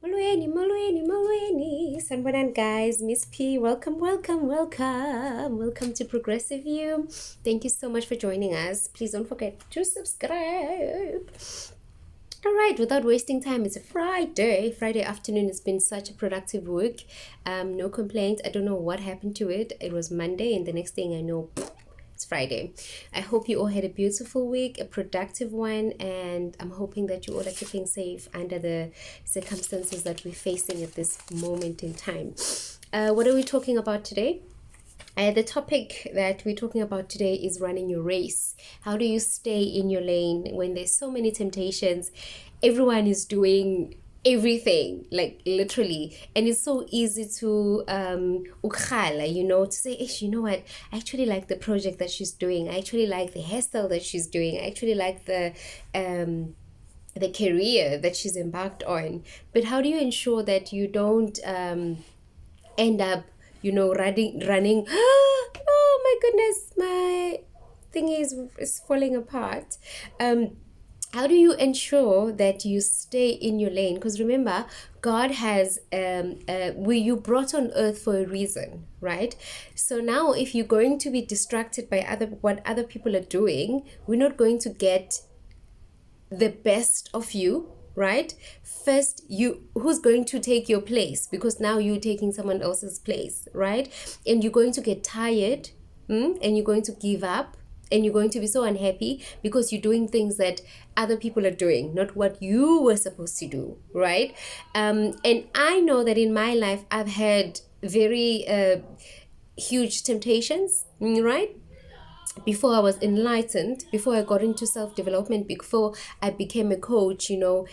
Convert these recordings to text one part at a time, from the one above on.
Molweni. Sanbonan guys, Miss P, welcome to Progressive You. Thank you so much for joining us. Please don't forget to subscribe. All right, without wasting time, it's a Friday afternoon. It's been such a productive week. No complaints. I don't know what happened to it. It was Monday, and the next thing I know, it's Friday. I hope you all had a beautiful week, a productive one, and I'm hoping that you all are keeping safe under the circumstances that we're facing at this moment in time. What are we talking about today? The topic that we're talking about today is running your race. How do you stay in your lane when there's so many temptations? Everyone is doing everything, like literally, and it's so easy to to say, you know what, I actually like the project that she's doing, I actually like the hairstyle that she's doing, I actually like the career that she's embarked on. But how do you ensure that you don't end up running oh my goodness, my thing is falling apart. How do you ensure that you stay in your lane? Because remember, God has you brought on earth for a reason, right? So now if you're going to be distracted by what other people are doing, we're not going to get the best of you, right? First, who's going to take your place? Because now you're taking someone else's place, right? And you're going to get tired, and you're going to give up, and you're going to be so unhappy because you're doing things that other people are doing, not what you were supposed to do, right? And I know that in my life, I've had very huge temptations, right? Before I was enlightened, before I got into self-development, before I became a coach,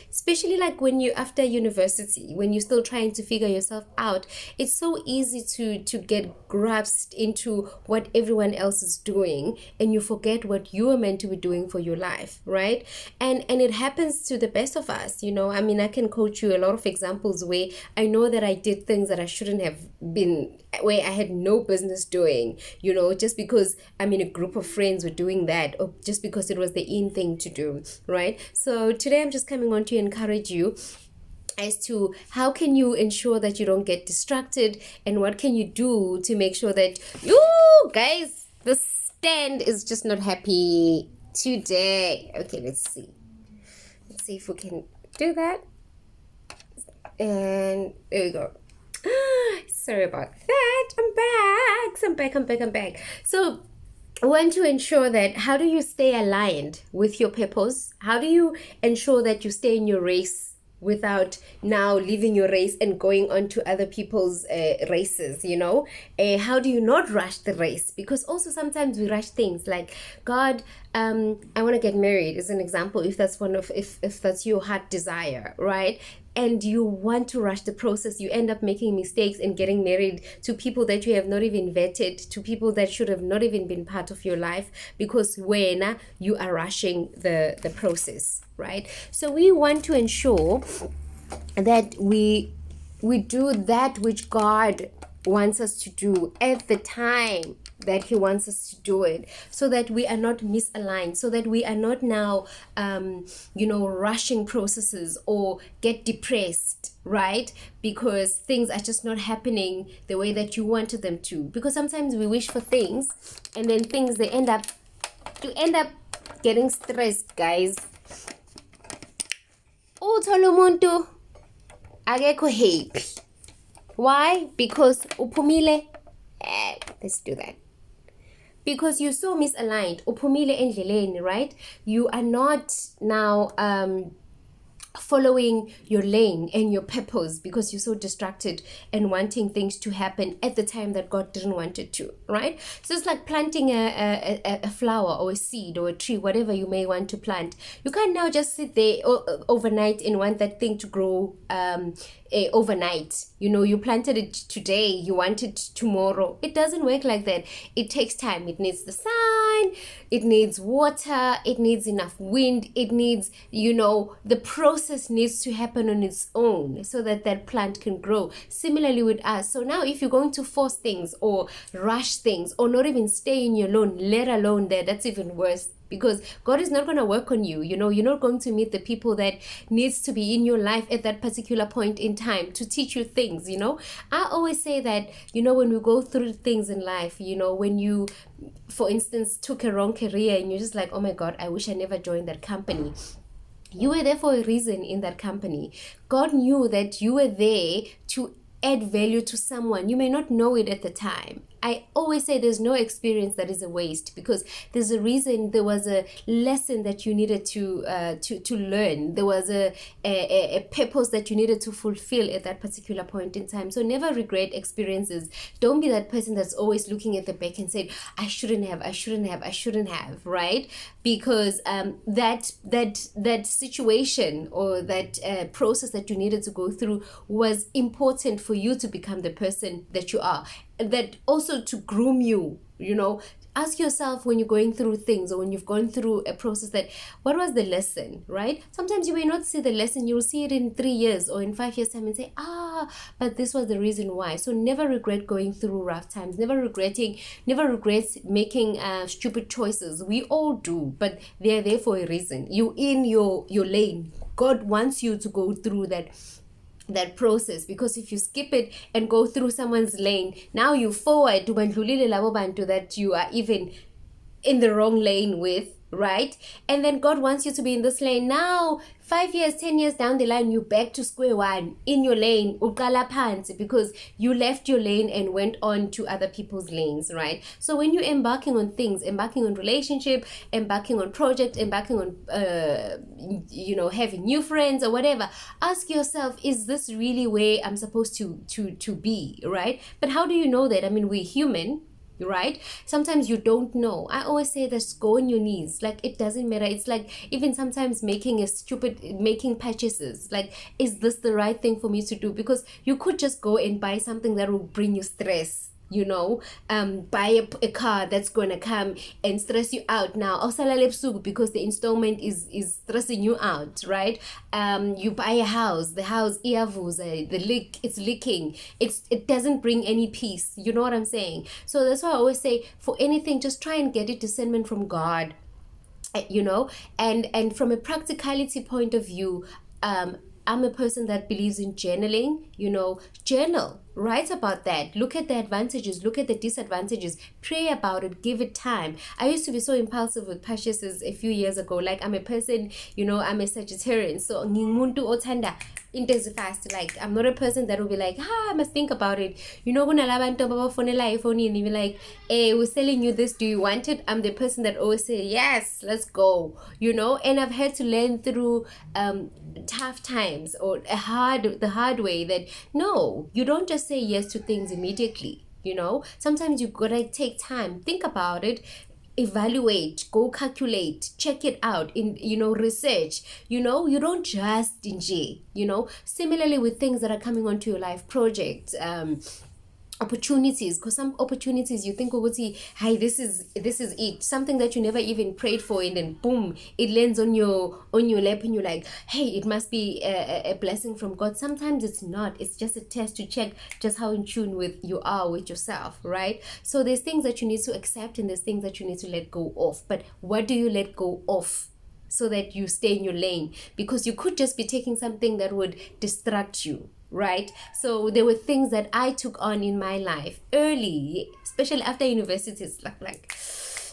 especially like when you after university, when you're still trying to figure yourself out, it's so easy to get grasped into what everyone else is doing, and you forget what you are meant to be doing for your life, right? And it happens to the best of us. I mean, I can coach you a lot of examples where I know that I did things that I shouldn't have been, where I had no business doing, just because I'm in a group of friends were doing that, or just because it was the in thing to do, right? So today I'm just coming on to encourage you as to how can you ensure that you don't get distracted, and what can you do to make sure that you guys, the stand is just not happy today. Okay, let's see if we can do that. And there we go. Sorry about that. I'm back. So I want to ensure that, how do you stay aligned with your purpose? How do you ensure that you stay in your race without now leaving your race and going on to other people's races, how do you not rush the race? Because also sometimes we rush things like, God, I want to get married, as an example, if that's if that's your heart desire, right? And you want to rush the process, you end up making mistakes and getting married to people that you have not even vetted, to people that should have not even been part of your life, because when you are rushing the process, right? So we want to ensure that we do that which God wants us to do at the time that he wants us to do it, so that we are not misaligned, so that we are not now rushing processes or get depressed, right? Because things are just not happening the way that you wanted them to. Because sometimes we wish for things, and then things, they end up getting stressed, guys. Uthola umuntu akekho happy. Why? Because uphumile. Let's do that. Because you're so misaligned. Uphumile endleleni, right? You are not now following your lane and your purpose, because you're so distracted and wanting things to happen at the time that God didn't want it to, right? So it's like planting a flower or a seed or a tree, whatever you may want to plant. You can't now just sit there overnight and want that thing to grow overnight. You planted it today, you want it tomorrow. It doesn't work like that. It takes time. It needs the sun, it needs water, it needs enough wind, it needs, the process needs to happen on its own so that plant can grow. Similarly with us. So now if you're going to force things or rush things, or not even stay in your lane, let alone that's even worse, because God is not going to work on you. You're not going to meet the people that needs to be in your life at that particular point in time to teach you things. I always say that, when we go through things in life, when you, for instance, took a wrong career and you're just like, oh my God, I wish I never joined that company. You were there for a reason in that company. God knew that you were there to add value to someone. You may not know it at the time. I always say there's no experience that is a waste, because there's a reason. There was a lesson that you needed to learn. There was a purpose that you needed to fulfill at that particular point in time. So never regret experiences. Don't be that person that's always looking at the back and saying, I shouldn't have, right? Because that situation or that process that you needed to go through was important for you to become the person that you are. That also to groom you. Ask yourself when you're going through things, or when you've gone through a process, that what was the lesson, right? Sometimes you may not see the lesson. You'll see it in 3 years or in 5 years time and say, but this was the reason why. So never regret going through rough times. Never regret making stupid choices. We all do, but they're there for a reason. You in your lane. God wants you to go through that process, because if you skip it and go through someone's lane, now you forward to bandlulile labo bantu that you are even in the wrong lane with, right? And then God wants you to be in this lane. Now 5 years, 10 years down the line, you're back to square one in your lane, uqala phansi, because you left your lane and went on to other people's lanes, right? So when you're embarking on things, embarking on relationship, embarking on project, embarking on having new friends or whatever, ask yourself, is this really where I'm supposed to be, right? But how do you know that? I mean, we're human, right? Sometimes you don't know. I always say that go on your knees. Like, it doesn't matter. It's like even sometimes making purchases. Like, is this the right thing for me to do? Because you could just go and buy something that will bring you stress. Buy a car that's gonna come and stress you out now, because the installment is stressing you out, right? You buy a house, the house it's leaking, it doesn't bring any peace. You know what I'm saying? So that's why I always say, for anything, just try and get it discernment from God, and from a practicality point of view, I'm a person that believes in journaling. Journal, write about that, look at the advantages, look at the disadvantages, pray about it, give it time. I used to be so impulsive with purchases a few years ago. Like, I'm a person, I'm a Sagittarian, so ngimuntu othanda into fast. Like, I'm not a person that will be like, I must think about it. Kunalabantu abafonela iPhone and be like, hey, we're selling you this, do you want it? I'm the person that always say, yes, let's go. And I've had to learn through tough times or the hard way that no, you don't just say yes to things immediately. Sometimes you gotta take time, think about it, evaluate, go calculate, check it out, in research. You don't just similarly with things that are coming onto your life, projects, opportunities, because some opportunities you think, hey, this is it, something that you never even prayed for, and then boom, it lands on your lap and you're like, hey, it must be a blessing from God. Sometimes it's not. It's just a test to check just how in tune you are with yourself, right? So there's things that you need to accept and there's things that you need to let go of. But what do you let go of so that you stay in your lane? Because you could just be taking something that would distract you, right? So there were things that I took on in my life early, especially after university. It's like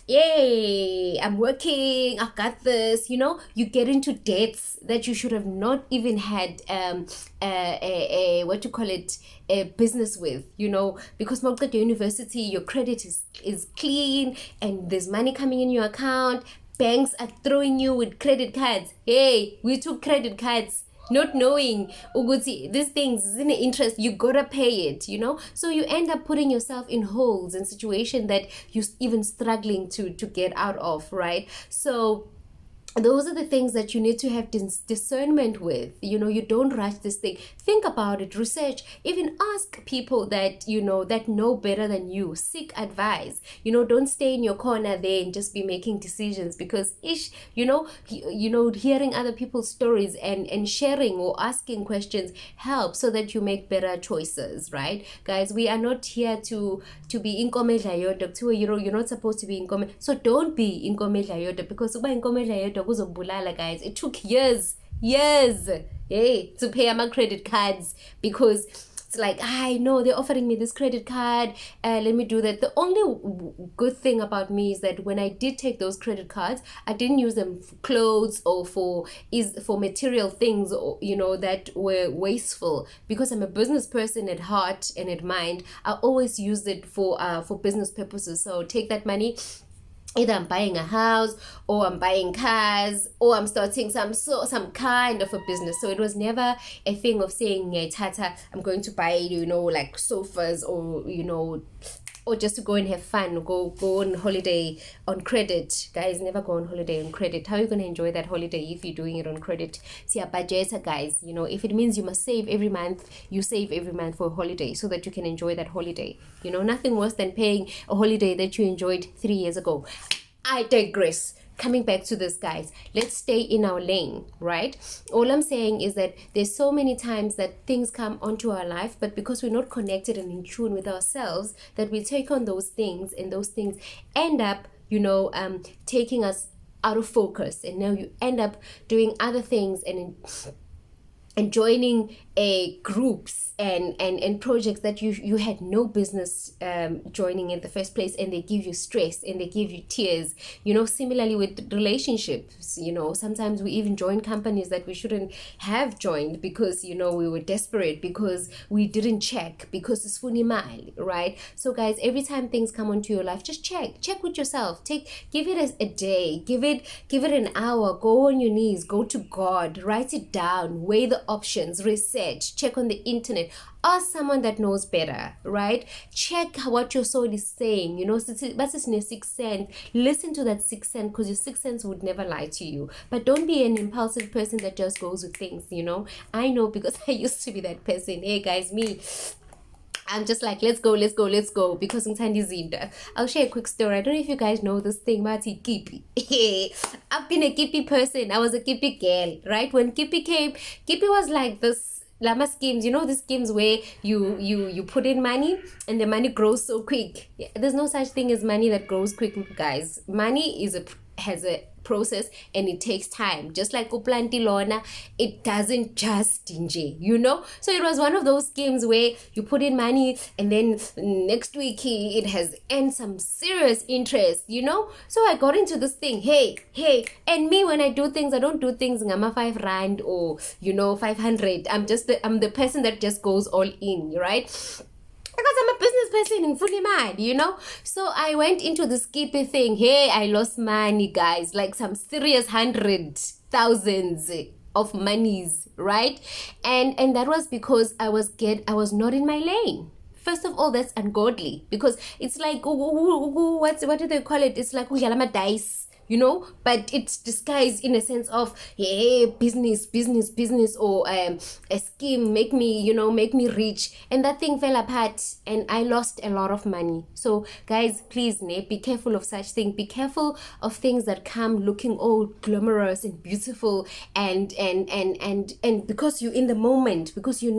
yay, I'm working, I've got this. You get into debts that you should have not even had a business with, because most of your university, your credit is clean and there's money coming in your account. Banks are throwing you with credit cards. Hey, we took credit cards not knowing these things is in interest, you gotta pay it, so you end up putting yourself in holes and situations that you're even struggling to get out of, right? So those are the things that you need to have discernment with. You don't rush this thing. Think about it, research, even ask people that that know better than you. Seek advice. Don't stay in your corner there and just be making decisions, because hearing other people's stories and sharing or asking questions help, so that you make better choices, right? Guys, we are not here to be inkomedla yodwa. You're not supposed to be inkomedla, so don't be inkomedla yodwa, because uba inkomedla yodwa kuzobulala. Guys, it took years, hey, to pay my credit cards, because it's like, I know they're offering me this credit card, let me do that. The only good thing about me is that when I did take those credit cards, I didn't use them for clothes or for material things, or that were wasteful, because I'm a business person at heart and at mind. I always used it for business purposes. So take that money, either I'm buying a house, or I'm buying cars, or I'm starting some kind of a business. So it was never a thing of saying, yeah, Tata, I'm going to buy like sofas, or just to go and have fun, go on holiday on credit. Guys, never go on holiday on credit. How are you going to enjoy that holiday if you're doing it on credit? See, budget, guys. If it means you must save every month, you save every month for a holiday, so that you can enjoy that holiday. Nothing worse than paying a holiday that you enjoyed 3 years ago. I digress. Coming back to this, guys, let's stay in our lane, right? All I'm saying is that there's so many times that things come onto our life, but because we're not connected and in tune with ourselves, that we take on those things, and those things end up taking us out of focus, and now you end up doing other things and joining groups and projects that you had no business joining in the first place, and they give you stress and they give you tears. Similarly with relationships, sometimes we even join companies that we shouldn't have joined, because we were desperate, because we didn't check, because it's funny mile, right? So guys, every time things come onto your life, just check with yourself. Give it a day, give it an hour, go on your knees, go to God, write it down, weigh the options, research, check on the internet, ask someone that knows better, right? Check what your soul is saying. But it's in your sixth sense. Listen to that sixth sense, because your sixth sense would never lie to you. But don't be an impulsive person that just goes with things. I know, because I used to be that person. Hey guys, I'm just like, let's go, because I'll share a quick story. I don't know if you guys know this thing, Mati Kippy. I've been a Kippy person. I was a Kippy girl, right? When Kippy came, Kippy was like this llama schemes, the schemes where you put in money and the money grows so quick. There's no such thing as money that grows quick, guys. Money has a process, and it takes time. Just like uplanti lona, it doesn't just stingy, So it was one of those schemes where you put in money, and then next week it has earned some serious interest, So I got into this thing. Hey, and me, when I do things, I don't do things ngama 5 rand or 500. I'm the person that just goes all in, right? Because I'm a business person in fully mad, So I went into the skippy thing. Hey, I lost money, guys, like some serious 100,000s of monies, right? And that was because I was not in my lane. First of all, that's ungodly, because it's like, what do they call it? It's like dice. But it's disguised in a sense of, hey, business, or a scheme, make me rich. And that thing fell apart, and I lost a lot of money. So guys, please, be careful of such things. Be careful of things that come looking all glamorous and beautiful, and because you're in the moment, because you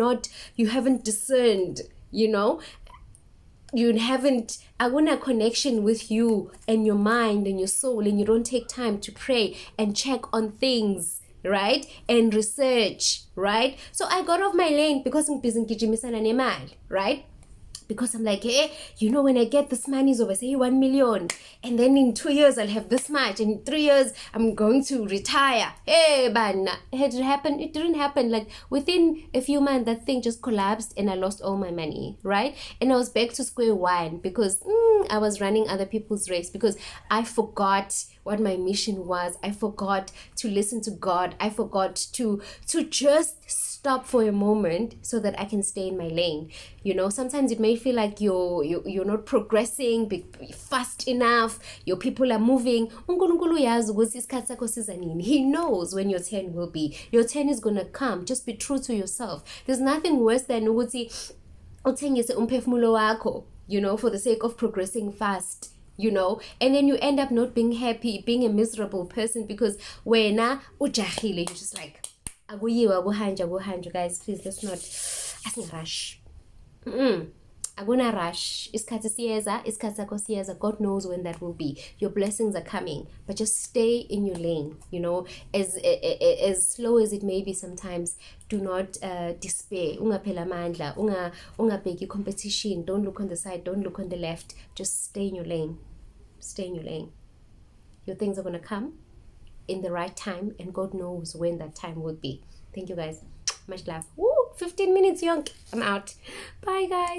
haven't discerned, you haven't a connection with you and your mind and your soul, and you don't take time to pray and check on things, right? And research, right? So I got off my lane because I'm busy, right? Because I'm like, hey, when I get this money is over, say 1 million, and then in 2 years I'll have this much, and in 3 years I'm going to retire. Hey, but it happened. It didn't happen. Like within a few months, that thing just collapsed, and I lost all my money, right? And I was back to square one, because I was running other people's race because I forgot what my mission was. I forgot to listen to God. I forgot to just stop for a moment so that I can stay in my lane. You know, sometimes it may feel like you're not progressing fast enough. Your people are moving. uNkulunkulu uyazi ukuthi isikhathi sakho siza nini. He knows when your turn will be. Your turn is gonna come. Just be true to yourself. There's nothing worse than ukuthi uthengise umphefumulo wakho, you know, for the sake of progressing fast, you know, and then you end up not being happy, being a miserable person because wena ujahile, you're just like akuyiwa kuhanja. Guys, please, let's not rush. Aguna rush. Isikhathi siyeza, isikhathi sakho siyeza. God knows when that will be. Your blessings are coming, but just stay in your lane. You know, as slow as it may be sometimes. Do not despair. Ungaphela amandla. Ungabheki competition. Don't look on the side. Don't look on the left. Just stay in your lane. Stay in your lane. Your things are gonna come in the right time, and God knows when that time will be. Thank you, guys. Much love. Woo! 15 minutes, young. I'm out. Bye, guys.